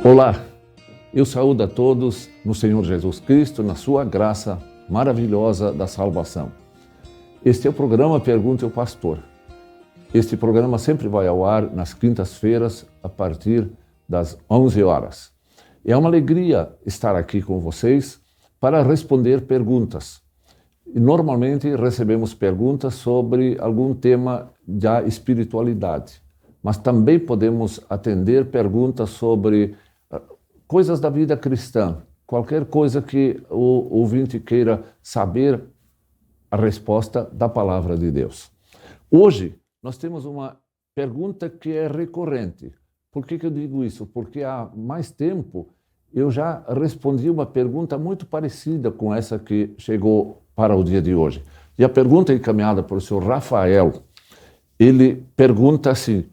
Olá, eu saúdo a todos no Senhor Jesus Cristo, na sua graça maravilhosa da salvação. Este é o programa Pergunte ao Pastor. Este programa sempre vai ao ar nas quintas-feiras, a partir das 11 horas. É uma alegria estar aqui com vocês para responder perguntas. E normalmente recebemos perguntas sobre algum tema da espiritualidade, mas também podemos atender perguntas sobre coisas da vida cristã, qualquer coisa que o ouvinte queira saber a resposta da palavra de Deus. Hoje nós temos uma pergunta que é recorrente. Por que eu digo isso? Porque há mais tempo eu já respondi uma pergunta muito parecida com essa que chegou para o dia de hoje. E a pergunta é encaminhada por o senhor Rafael. Ele pergunta assim: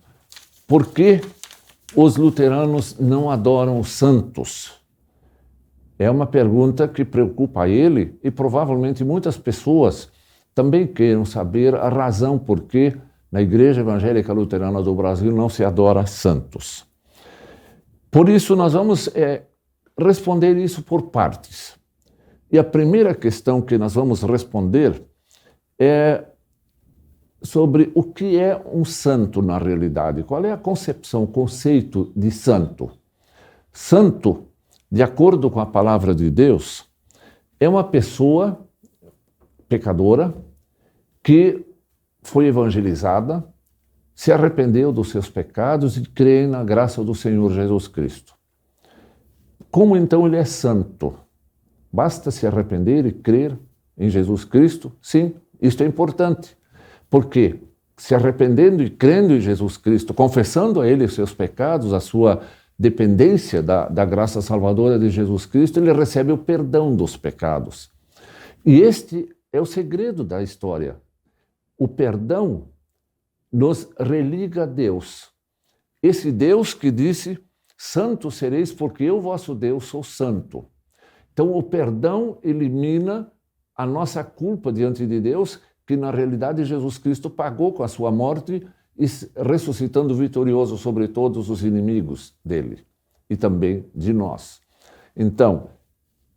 por que os luteranos não adoram os santos? É uma pergunta que preocupa ele e provavelmente muitas pessoas também queiram saber a razão por que na Igreja Evangélica Luterana do Brasil não se adora santos. Por isso nós vamos responder isso por partes. E a primeira questão que nós vamos responder é sobre o que é um santo na realidade. Qual é a concepção, o conceito de santo? Santo, de acordo com a palavra de Deus, é uma pessoa pecadora que foi evangelizada, se arrependeu dos seus pecados e crê na graça do Senhor Jesus Cristo. Como então ele é santo? Basta se arrepender e crer em Jesus Cristo? Sim, isto é importante. Porque se arrependendo e crendo em Jesus Cristo, confessando a Ele os seus pecados, a sua dependência da graça salvadora de Jesus Cristo, ele recebe o perdão dos pecados. E este é o segredo da história. O perdão nos religa a Deus. Esse Deus que disse: santo sereis porque eu, vosso Deus, sou santo. Então o perdão elimina a nossa culpa diante de Deus, que na realidade Jesus Cristo pagou com a sua morte e ressuscitando vitorioso sobre todos os inimigos dele e também de nós. Então,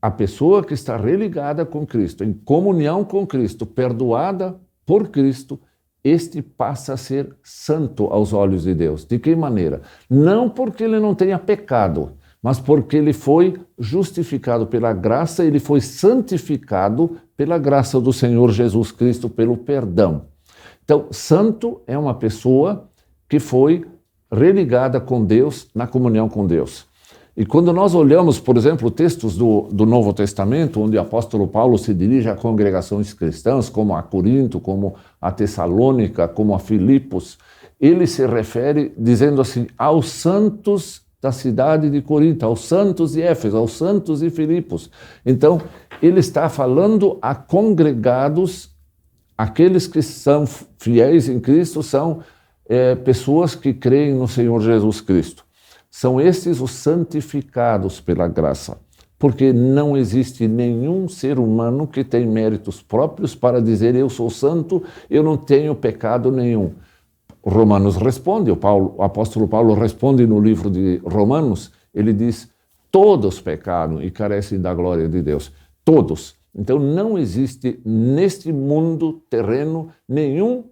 a pessoa que está religada com Cristo, em comunhão com Cristo, perdoada por Cristo, este passa a ser santo aos olhos de Deus. De que maneira? Não porque ele não tenha pecado, mas porque ele foi justificado pela graça, ele foi santificado pela graça do Senhor Jesus Cristo, pelo perdão. Então, santo é uma pessoa que foi religada com Deus, na comunhão com Deus. E quando nós olhamos, por exemplo, textos do Novo Testamento, onde o apóstolo Paulo se dirige a congregações cristãs, como a Corinto, como a Tessalônica, como a Filipos, ele se refere dizendo assim: aos santos da cidade de Corinto, aos santos de Éfeso, aos santos de Filipos. Então, ele está falando a congregados, aqueles que são fiéis em Cristo, são pessoas que creem no Senhor Jesus Cristo. São estes os santificados pela graça, porque não existe nenhum ser humano que tem méritos próprios para dizer: eu sou santo, eu não tenho pecado nenhum. Romanos responde, o apóstolo Paulo responde no livro de Romanos, ele diz: todos pecaram e carecem da glória de Deus. Todos. Então não existe neste mundo terreno nenhum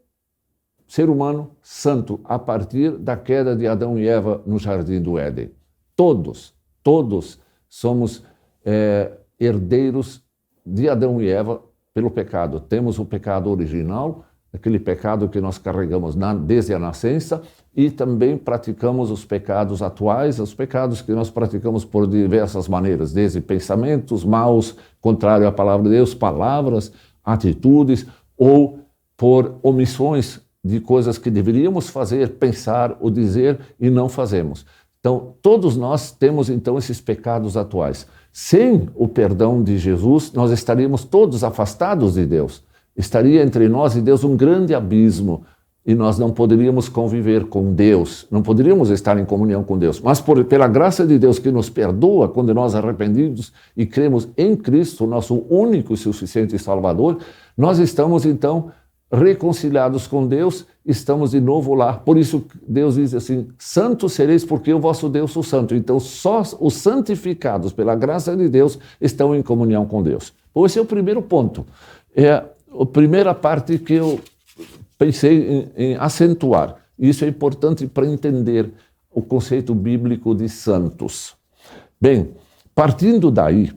ser humano santo a partir da queda de Adão e Eva no jardim do Éden. Todos somos herdeiros de Adão e Eva pelo pecado. Temos o pecado original, aquele pecado que nós carregamos desde a nascença, e também praticamos os pecados atuais, os pecados que nós praticamos por diversas maneiras, desde pensamentos maus, contrário à palavra de Deus, palavras, atitudes, ou por omissões de coisas que deveríamos fazer, pensar ou dizer e não fazemos. Então, todos nós temos então esses pecados atuais. Sem o perdão de Jesus, nós estaríamos todos afastados de Deus. Estaria entre nós e Deus um grande abismo e nós não poderíamos conviver com Deus, não poderíamos estar em comunhão com Deus. Mas pela graça de Deus que nos perdoa quando nós arrependidos e cremos em Cristo, nosso único e suficiente Salvador, nós estamos então reconciliados com Deus, estamos de novo lá. Por isso Deus diz assim, santos sereis porque o vosso Deus é santo. Então só os santificados pela graça de Deus estão em comunhão com Deus. Bom, esse é o primeiro ponto. É a primeira parte que eu pensei em acentuar. Isso é importante para entender o conceito bíblico de santos. Bem, partindo daí,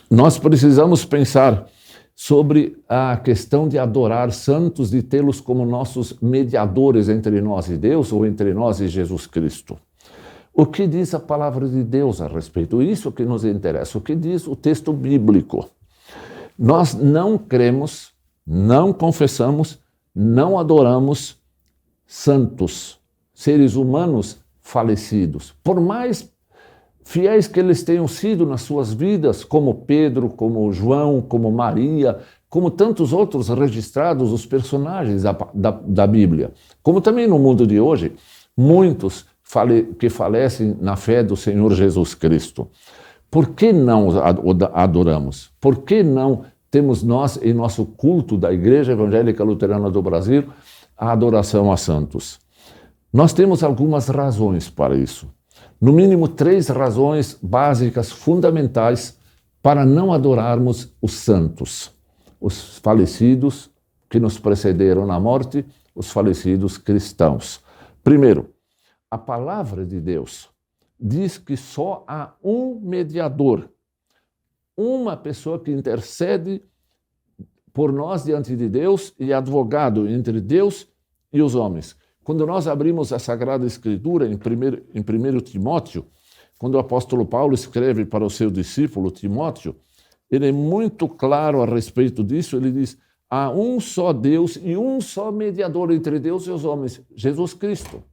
nós precisamos pensar sobre a questão de adorar santos, de tê-los como nossos mediadores entre nós e Deus, ou entre nós e Jesus Cristo. O que diz a palavra de Deus a respeito? Isso que nos interessa. O que diz o texto bíblico? Nós não cremos, não confessamos, não adoramos santos, seres humanos falecidos. Por mais fiéis que eles tenham sido nas suas vidas, como Pedro, como João, como Maria, como tantos outros registrados, os personagens da Bíblia. Como também no mundo de hoje, muitos que falecem na fé do Senhor Jesus Cristo. Por que não adoramos? Por que não temos nós, em nosso culto da Igreja Evangélica Luterana do Brasil, a adoração a santos? Nós temos algumas razões para isso. No mínimo 3 razões básicas, fundamentais, para não adorarmos os santos, os falecidos que nos precederam na morte, os falecidos cristãos. Primeiro, a palavra de Deus diz que só há um mediador, uma pessoa que intercede por nós diante de Deus e advogado entre Deus e os homens. Quando nós abrimos a Sagrada Escritura em 1 Timóteo, quando o apóstolo Paulo escreve para o seu discípulo Timóteo, ele é muito claro a respeito disso. Ele diz, há um só Deus e um só mediador entre Deus e os homens, Jesus Cristo.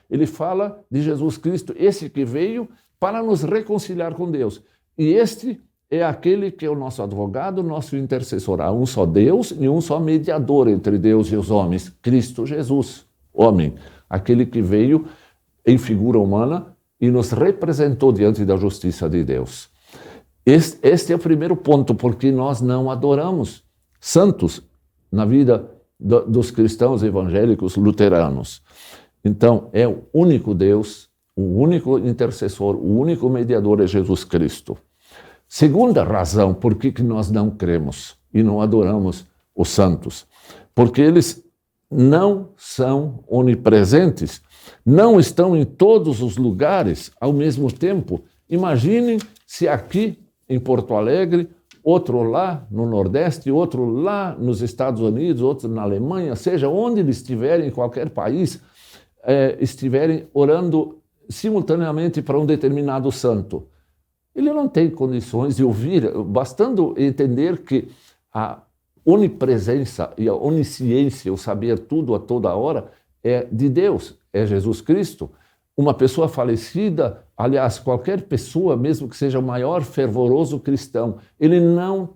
Ele fala de Jesus Cristo, esse que veio para nos reconciliar com Deus. E este é aquele que é o nosso advogado, nosso intercessor. Há um só Deus e um só mediador entre Deus e os homens, Cristo Jesus. Homem, aquele que veio em figura humana e nos representou diante da justiça de Deus. Este é o primeiro ponto, porque nós não adoramos santos na vida dos cristãos evangélicos luteranos. Então, é o único Deus, o único intercessor, o único mediador é Jesus Cristo. Segunda razão por que nós não cremos e não adoramos os santos, porque eles não são onipresentes, não estão em todos os lugares ao mesmo tempo. Imaginem se aqui em Porto Alegre, outro lá no Nordeste, outro lá nos Estados Unidos, outro na Alemanha, seja onde eles estiverem, em qualquer país, estiverem orando simultaneamente para um determinado santo. Ele não tem condições de ouvir, bastando entender que a onipresença e a onisciência, o saber tudo a toda hora, é de Deus, é Jesus Cristo. Uma pessoa falecida, aliás, qualquer pessoa, mesmo que seja o maior fervoroso cristão, ele não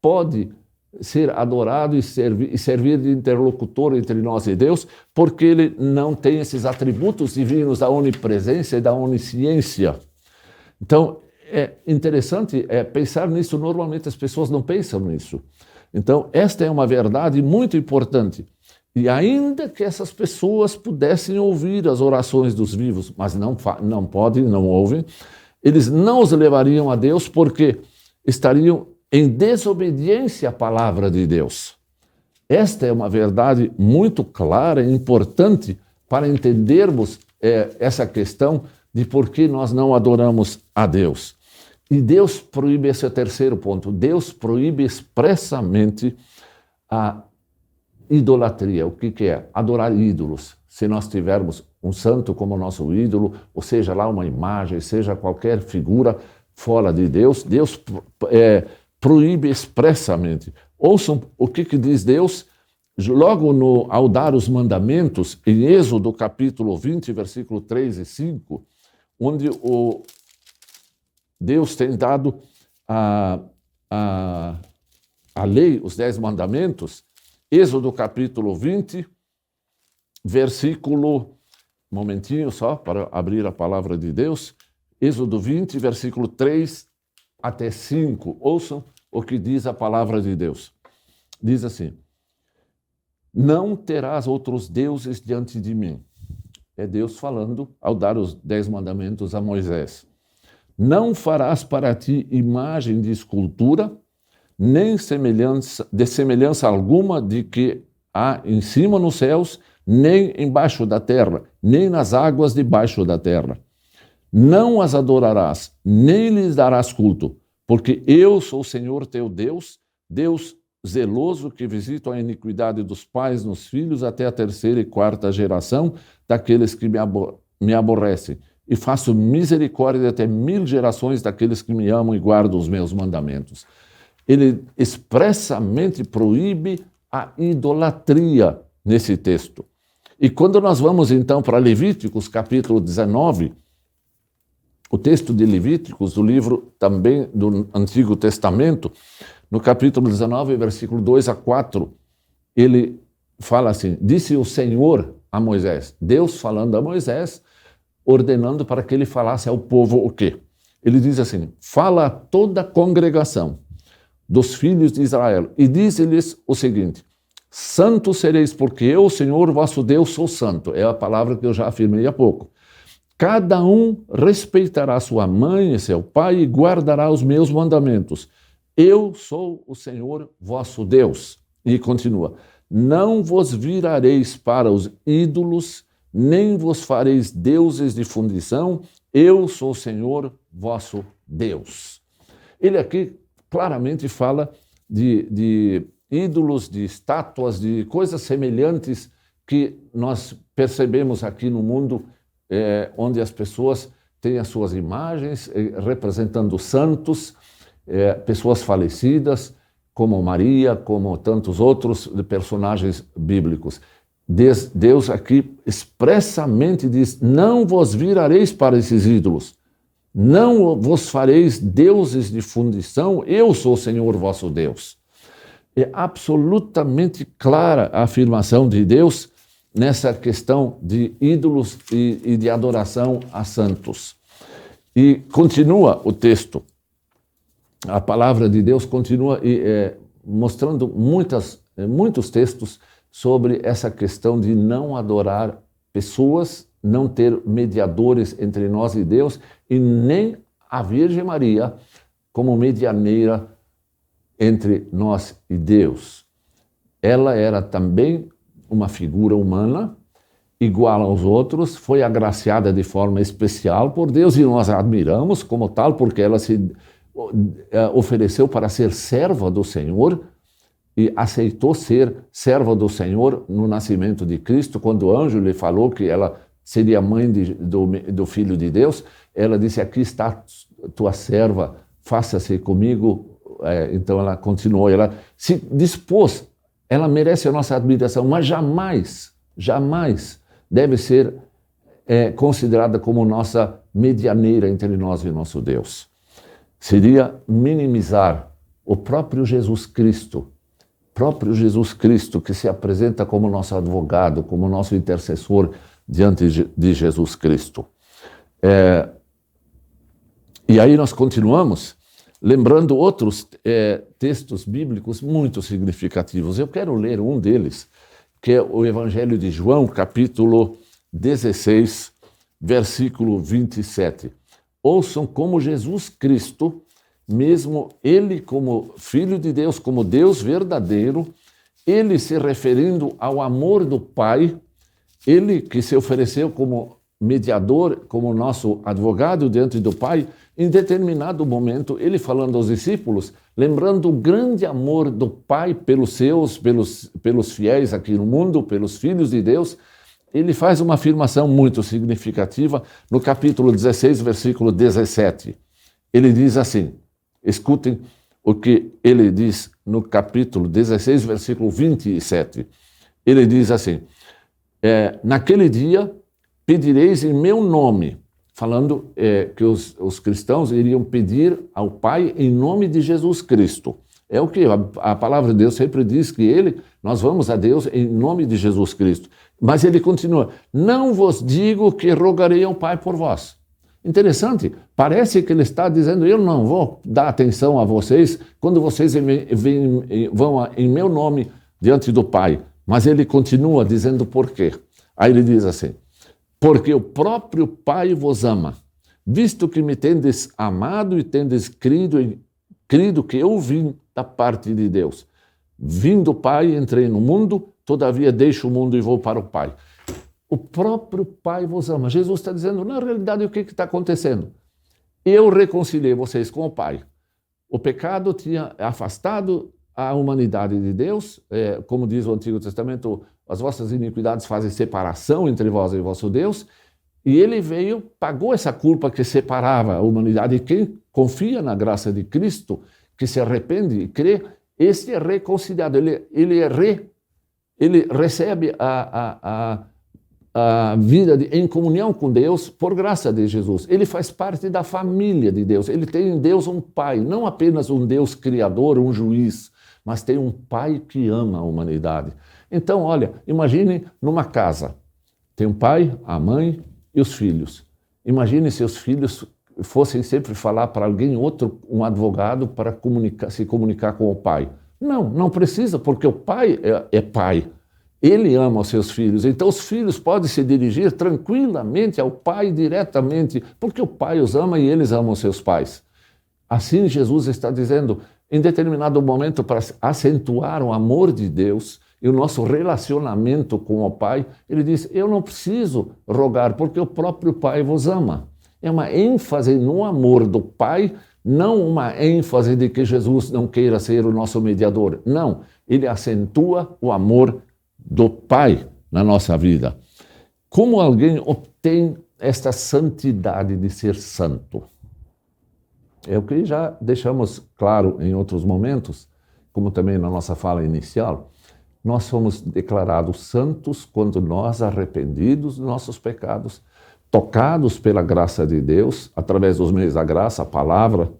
pode ser adorado e servir de interlocutor entre nós e Deus, porque ele não tem esses atributos divinos da onipresença e da onisciência. Então, é interessante pensar nisso. Normalmente as pessoas não pensam nisso. Então, esta é uma verdade muito importante. E ainda que essas pessoas pudessem ouvir as orações dos vivos, mas não podem, não ouvem, eles não os levariam a Deus porque estariam em desobediência à palavra de Deus. Esta é uma verdade muito clara e importante para entendermos essa questão de por que nós não adoramos a Deus. E Deus proíbe, esse é o terceiro ponto, Deus proíbe expressamente a idolatria. O que é? Adorar ídolos. Se nós tivermos um santo como nosso ídolo, ou seja lá uma imagem, seja qualquer figura fora de Deus, Deus proíbe expressamente. Ouçam o que diz Deus logo ao dar os mandamentos, em Êxodo capítulo 20, versículo 3 e 5, onde Deus tem dado a lei, os 10 mandamentos. Êxodo capítulo 20, versículo, um momentinho só para abrir a palavra de Deus, Êxodo 20, versículo 3 até 5, ouçam o que diz a palavra de Deus. Diz assim: Não terás outros deuses diante de mim. É Deus falando ao dar os 10 mandamentos a Moisés. Não farás para ti imagem de escultura, nem semelhança alguma de que há em cima nos céus, nem embaixo da terra, nem nas águas debaixo da terra. Não as adorarás, nem lhes darás culto, porque eu sou o Senhor teu Deus, Deus zeloso que visita a iniquidade dos pais nos filhos até a 3ª e 4ª geração daqueles que me aborrecem, e faço misericórdia até 1000 gerações daqueles que me amam e guardam os meus mandamentos. Ele expressamente proíbe a idolatria nesse texto. E quando nós vamos então para Levíticos, capítulo 19, o texto de Levíticos, do livro também do Antigo Testamento, no capítulo 19, versículo 2 a 4, ele fala assim: disse o Senhor a Moisés, Deus falando a Moisés, ordenando para que ele falasse ao povo o quê? Ele diz assim: fala a toda a congregação dos filhos de Israel e diz-lhes o seguinte: santos sereis, porque eu, o Senhor vosso Deus, sou santo. É a palavra que eu já afirmei há pouco. Cada um respeitará sua mãe e seu pai e guardará os meus mandamentos. Eu sou o Senhor vosso Deus. E continua: não vos virareis para os ídolos, nem vos fareis deuses de fundição. Eu sou o Senhor vosso Deus. Ele aqui claramente fala de ídolos, de estátuas, de coisas semelhantes que nós percebemos aqui no mundo, onde as pessoas têm as suas imagens representando santos, pessoas falecidas, como Maria, como tantos outros personagens bíblicos. Deus aqui expressamente diz: não vos virareis para esses ídolos, não vos fareis deuses de fundição, eu sou o Senhor vosso Deus. É absolutamente clara a afirmação de Deus nessa questão de ídolos e de adoração a santos. E continua o texto, a palavra de Deus continua mostrando muitos textos sobre essa questão de não adorar pessoas, não ter mediadores entre nós e Deus, e nem a Virgem Maria como medianeira entre nós e Deus. Ela era também uma figura humana, igual aos outros, foi agraciada de forma especial por Deus, e nós a admiramos como tal, porque ela se ofereceu para ser serva do Senhor, e aceitou ser serva do Senhor no nascimento de Cristo. Quando o anjo lhe falou que ela seria mãe do Filho de Deus, ela disse: aqui está tua serva, faça-se comigo. Então ela continuou, ela se dispôs, ela merece a nossa admiração, mas jamais deve ser considerada como nossa medianeira entre nós e nosso Deus. Seria minimizar o próprio Jesus Cristo que se apresenta como nosso advogado, como nosso intercessor diante de Jesus Cristo. E aí nós continuamos lembrando outros textos bíblicos muito significativos. Eu quero ler um deles, que é o Evangelho de João, capítulo 16, versículo 27. Ouçam como Jesus Cristo, mesmo ele como Filho de Deus, como Deus verdadeiro, ele se referindo ao amor do Pai, ele que se ofereceu como mediador, como nosso advogado diante do Pai, em determinado momento, ele falando aos discípulos, lembrando o grande amor do Pai pelos fiéis aqui no mundo, pelos filhos de Deus, ele faz uma afirmação muito significativa no capítulo 16, versículo 17. Ele diz assim, escutem o que ele diz no capítulo 16, versículo 27. Ele diz assim: naquele dia pedireis em meu nome, falando que os cristãos iriam pedir ao Pai em nome de Jesus Cristo. É o que a palavra de Deus sempre diz, que nós vamos a Deus em nome de Jesus Cristo. Mas ele continua: não vos digo que rogarei ao Pai por vós. Interessante, parece que ele está dizendo: eu não vou dar atenção a vocês quando vocês vão em meu nome diante do Pai. Mas ele continua dizendo por quê. Aí ele diz assim: porque o próprio Pai vos ama, visto que me tendes amado e tendes crido que eu vim da parte de Deus. Vim do Pai, entrei no mundo, todavia deixo o mundo e vou para o Pai. O próprio Pai vos ama. Jesus está dizendo, na realidade, o que está acontecendo? Eu reconciliei vocês com o Pai. O pecado tinha afastado a humanidade de Deus, como diz o Antigo Testamento, as vossas iniquidades fazem separação entre vós e vosso Deus, e ele veio, pagou essa culpa que separava a humanidade, e quem confia na graça de Cristo, que se arrepende e crê, esse é reconciliado, ele recebe a vida em comunhão com Deus por graça de Jesus. Ele faz parte da família de Deus. Ele tem em Deus um Pai, não apenas um Deus criador, um juiz, mas tem um Pai que ama a humanidade. Então, olha, imagine numa casa, tem um pai, a mãe e os filhos. Imagine se os filhos fossem sempre falar para alguém outro, um advogado, para se comunicar com o pai. Não precisa, porque o pai é pai. Ele ama os seus filhos, então os filhos podem se dirigir tranquilamente ao pai diretamente, porque o pai os ama e eles amam os seus pais. Assim Jesus está dizendo, em determinado momento, para acentuar o amor de Deus e o nosso relacionamento com o Pai, ele diz, eu não preciso rogar, porque o próprio Pai vos ama. É uma ênfase no amor do Pai, não uma ênfase de que Jesus não queira ser o nosso mediador. Não, ele acentua o amor do Pai na nossa vida. Como alguém obtém esta santidade de ser santo? É o que já deixamos claro em outros momentos, como também na nossa fala inicial. Nós somos declarados santos quando nós, arrependidos dos nossos pecados, tocados pela graça de Deus, através dos meios da graça, a palavra,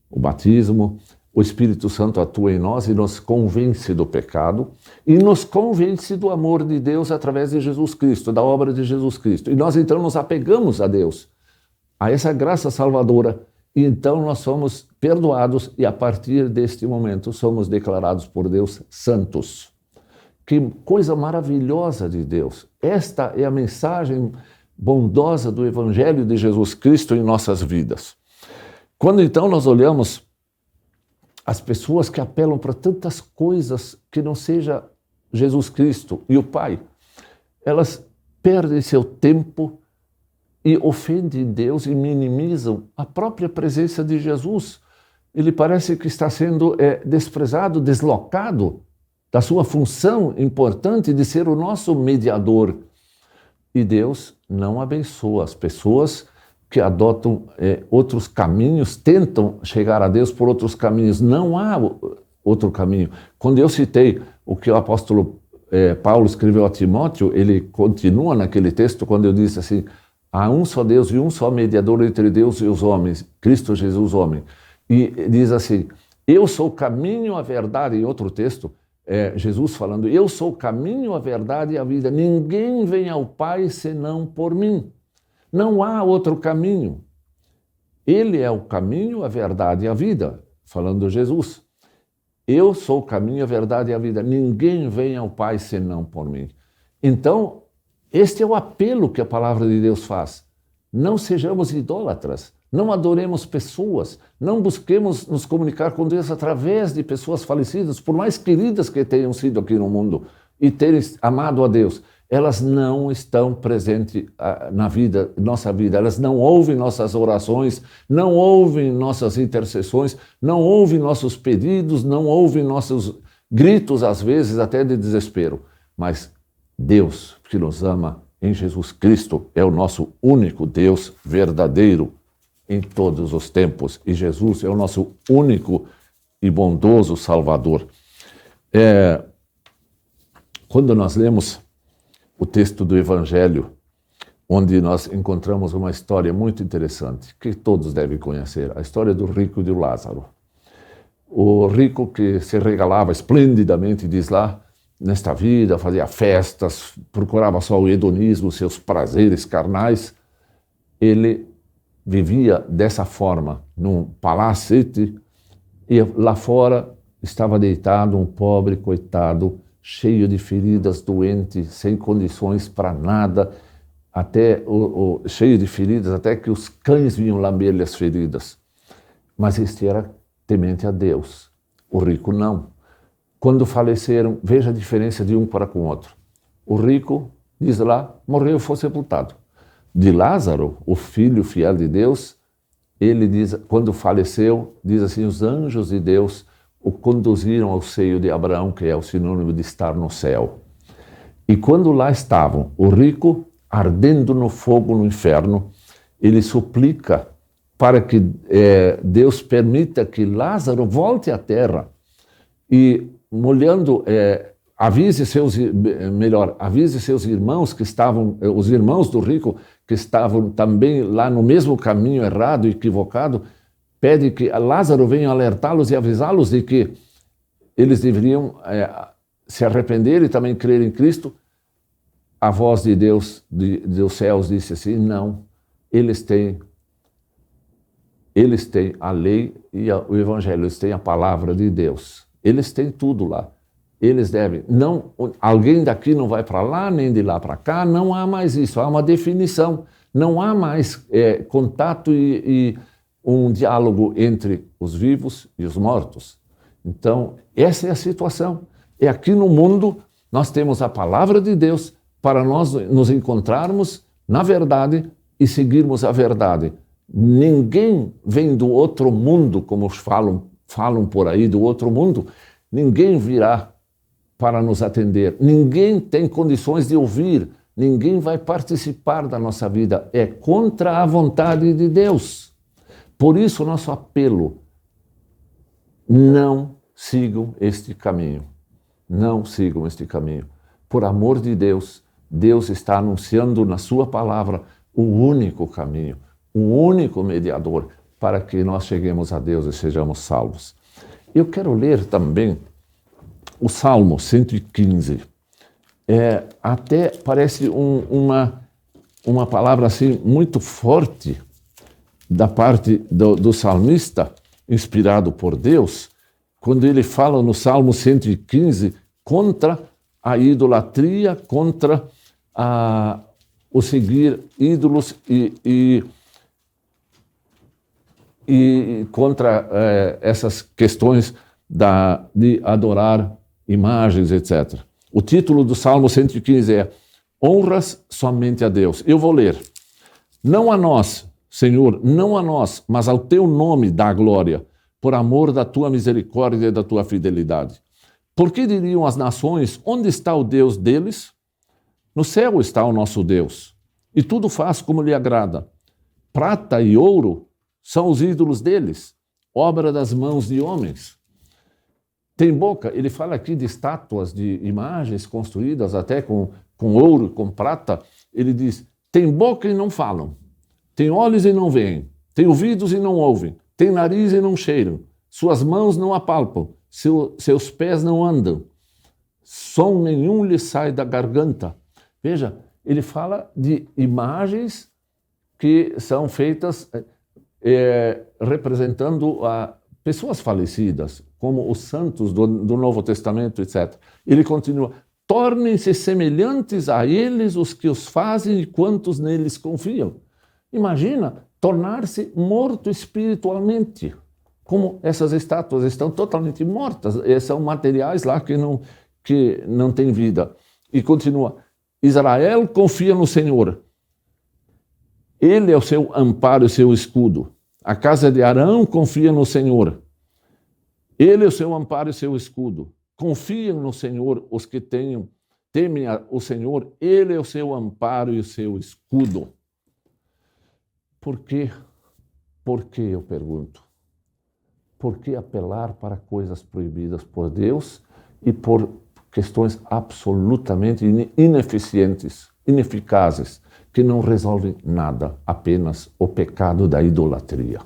o batismo, o Espírito Santo atua em nós e nos convence do pecado e nos convence do amor de Deus através de Jesus Cristo, da obra de Jesus Cristo. E nós então nos apegamos a Deus, a essa graça salvadora, e então nós somos perdoados e a partir deste momento somos declarados por Deus santos. Que coisa maravilhosa de Deus! Esta é a mensagem bondosa do Evangelho de Jesus Cristo em nossas vidas. Quando então nós olhamos as pessoas que apelam para tantas coisas que não seja Jesus Cristo e o Pai, elas perdem seu tempo e ofendem Deus e minimizam a própria presença de Jesus. Ele parece que está sendo desprezado, deslocado da sua função importante de ser o nosso mediador. E Deus não abençoa as pessoas que adotam outros caminhos, tentam chegar a Deus por outros caminhos. Não há outro caminho. Quando eu citei o que o apóstolo Paulo escreveu a Timóteo, ele continua naquele texto quando eu disse assim, há um só Deus e um só mediador entre Deus e os homens, Cristo Jesus, homem. E diz assim, eu sou o caminho, a verdade, em outro texto, Jesus falando, eu sou o caminho, a verdade e a vida. Ninguém vem ao Pai senão por mim. Não há outro caminho. Ele é o caminho, a verdade e a vida, falando Jesus. Eu sou o caminho, a verdade e a vida. Ninguém vem ao Pai senão por mim. Então, este é o apelo que a palavra de Deus faz. Não sejamos idólatras. Não adoremos pessoas, não busquemos nos comunicar com Deus através de pessoas falecidas, por mais queridas que tenham sido aqui no mundo e terem amado a Deus. Elas não estão presentes na nossa vida, elas não ouvem nossas orações, não ouvem nossas intercessões, não ouvem nossos pedidos, não ouvem nossos gritos, às vezes até de desespero. Mas Deus, que nos ama em Jesus Cristo, é o nosso único Deus verdadeiro em todos os tempos. E Jesus é o nosso único e bondoso Salvador. Quando nós lemos o texto do Evangelho, onde nós encontramos uma história muito interessante, que todos devem conhecer, a história do rico e do Lázaro. O rico que se regalava esplendidamente, diz lá, nesta vida, fazia festas, procurava só o hedonismo, seus prazeres carnais, ele vivia dessa forma, num palacete, e lá fora estava deitado um pobre coitado cheio de feridas, doente, sem condições para nada, até cheio de feridas, até que os cães vinham lamber-lhe as feridas. Mas este era temente a Deus. O rico não. Quando faleceram, veja a diferença de um para com o outro. O rico, diz lá, morreu e foi sepultado. De Lázaro, o filho fiel de Deus, ele diz, quando faleceu, diz assim, os anjos de Deus o conduziram ao seio de Abraão, que é o sinônimo de estar no céu. E quando lá estavam, o rico, ardendo no fogo no inferno, ele suplica para que Deus permita que Lázaro volte à terra e molhando, avise seus irmãos que estavam, os irmãos do rico que estavam também lá no mesmo caminho errado, equivocado, pede que Lázaro venha alertá-los e avisá-los de que eles deveriam se arrepender e também crer em Cristo. A voz de Deus, dos céus, disse assim, não, eles têm a lei e o evangelho, eles têm a palavra de Deus, eles têm tudo lá. Eles devem, não, alguém daqui não vai para lá, nem de lá para cá, não há mais isso, há uma definição, não há mais contato e um diálogo entre os vivos e os mortos. Então, essa é a situação. E aqui no mundo, nós temos a palavra de Deus para nós nos encontrarmos na verdade e seguirmos a verdade. Ninguém vem do outro mundo, como falam por aí, do outro mundo, ninguém virá para nos atender. Ninguém tem condições de ouvir, ninguém vai participar da nossa vida. É contra a vontade de Deus. Por isso, o nosso apelo, não sigam este caminho. Não sigam este caminho. Por amor de Deus, Deus está anunciando na sua palavra o único caminho, o único mediador para que nós cheguemos a Deus e sejamos salvos. Eu quero ler também o Salmo 115, até parece uma palavra assim muito forte da parte do salmista, inspirado por Deus, quando ele fala no Salmo 115 contra a idolatria, contra o seguir ídolos e contra essas questões de adorar imagens, etc. O título do Salmo 115 é Honras somente a Deus. Eu vou ler. Não a nós, Senhor, não a nós, mas ao teu nome dá glória, por amor da tua misericórdia e da tua fidelidade. Por que diriam as nações, onde está o Deus deles? No céu está o nosso Deus, e tudo faz como lhe agrada. Prata e ouro são os ídolos deles, obra das mãos de homens. Tem boca, ele fala aqui de estátuas, de imagens construídas até com ouro, com prata. Ele diz, tem boca e não falam, tem olhos e não veem, tem ouvidos e não ouvem, tem nariz e não cheiram, suas mãos não apalpam, seus pés não andam, som nenhum lhe sai da garganta. Veja, ele fala de imagens que são feitas representando pessoas falecidas, como os santos do Novo Testamento, etc. Ele continua, tornem-se semelhantes a eles os que os fazem e quantos neles confiam. Imagina tornar-se morto espiritualmente, como essas estátuas estão totalmente mortas, são materiais lá que não têm vida. E continua, Israel confia no Senhor, ele é o seu amparo e o seu escudo. A casa de Arão confia no Senhor, ele é o seu amparo e o seu escudo. Confiam no Senhor os que temem o Senhor, ele é o seu amparo e o seu escudo. Por quê? Por que, eu pergunto? Por que apelar para coisas proibidas por Deus e por questões absolutamente ineficientes, ineficazes, que não resolvem nada, apenas o pecado da idolatria?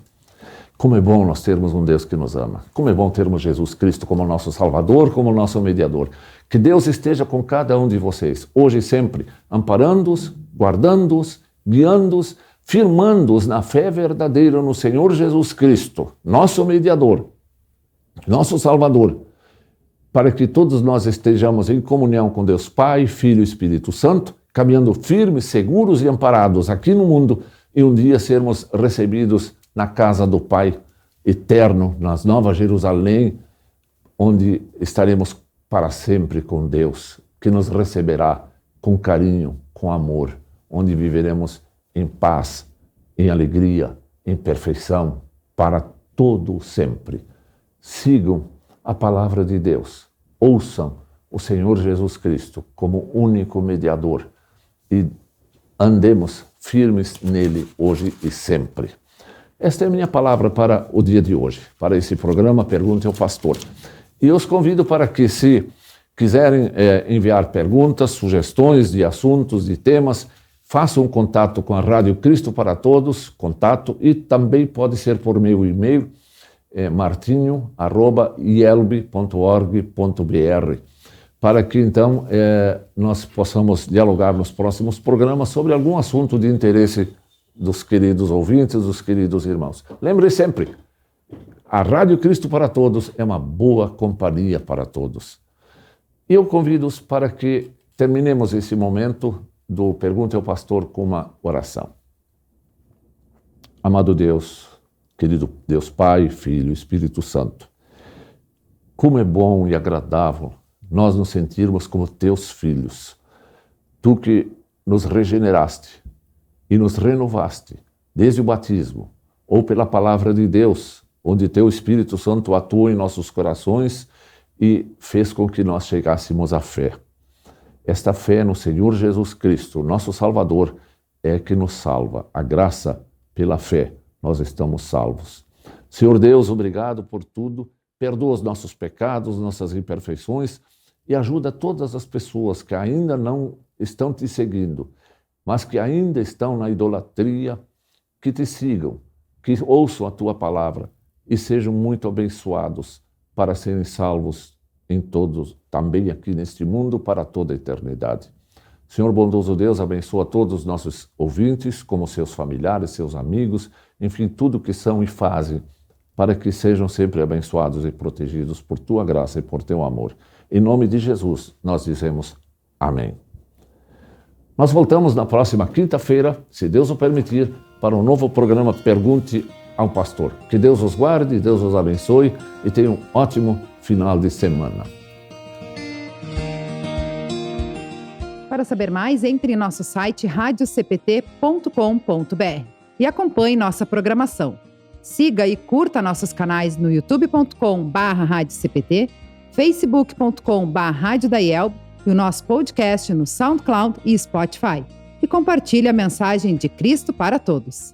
Como é bom nós termos um Deus que nos ama. Como é bom termos Jesus Cristo como nosso Salvador, como nosso mediador. Que Deus esteja com cada um de vocês, hoje e sempre, amparando-os, guardando-os, guiando-os, firmando-os na fé verdadeira no Senhor Jesus Cristo, nosso mediador, nosso Salvador, para que todos nós estejamos em comunhão com Deus Pai, Filho e Espírito Santo, caminhando firmes, seguros e amparados aqui no mundo e um dia sermos recebidos na casa do Pai eterno, nas Nova Jerusalém, onde estaremos para sempre com Deus, que nos receberá com carinho, com amor, onde viveremos em paz, em alegria, em perfeição, para todo sempre. Sigam a palavra de Deus, ouçam o Senhor Jesus Cristo como único mediador e andemos firmes nele hoje e sempre. Esta é a minha palavra para o dia de hoje, para esse programa Pergunte ao Pastor. E eu os convido para que, se quiserem enviar perguntas, sugestões de assuntos, de temas, façam contato com a Rádio Cristo para Todos, contato, e também pode ser por meu e-mail, martinho@ielb.org.br, para que então nós possamos dialogar nos próximos programas sobre algum assunto de interesse dos queridos ouvintes, dos queridos irmãos. Lembre sempre, a Rádio Cristo para Todos é uma boa companhia para todos. E eu convido-os para que terminemos esse momento do Pergunte ao Pastor com uma oração. Amado Deus, querido Deus Pai, Filho e Espírito Santo, como é bom e agradável nós nos sentirmos como teus filhos. Tu que nos regeneraste e nos renovaste desde o batismo, ou pela palavra de Deus, onde teu Espírito Santo atuou em nossos corações e fez com que nós chegássemos à fé. Esta fé no Senhor Jesus Cristo, nosso Salvador, é que nos salva. A graça pela fé, nós estamos salvos. Senhor Deus, obrigado por tudo. Perdoa os nossos pecados, nossas imperfeições e ajuda todas as pessoas que ainda não estão te seguindo, mas que ainda estão na idolatria, que te sigam, que ouçam a tua palavra e sejam muito abençoados para serem salvos em todos, também aqui neste mundo, para toda a eternidade. Senhor bondoso Deus, abençoa todos os nossos ouvintes, como seus familiares, seus amigos, enfim, tudo que são e fazem, para que sejam sempre abençoados e protegidos por tua graça e por teu amor. Em nome de Jesus, nós dizemos amém. Nós voltamos na próxima quinta-feira, se Deus o permitir, para um novo programa Pergunte ao Pastor. Que Deus os guarde, Deus os abençoe e tenha um ótimo final de semana. Para saber mais, entre em nosso site radiocpt.com.br e acompanhe nossa programação. Siga e curta nossos canais no youtube.com/radiocpt, facebook.com/radiodaielb e o nosso podcast no SoundCloud e Spotify. E compartilhe a mensagem de Cristo para todos.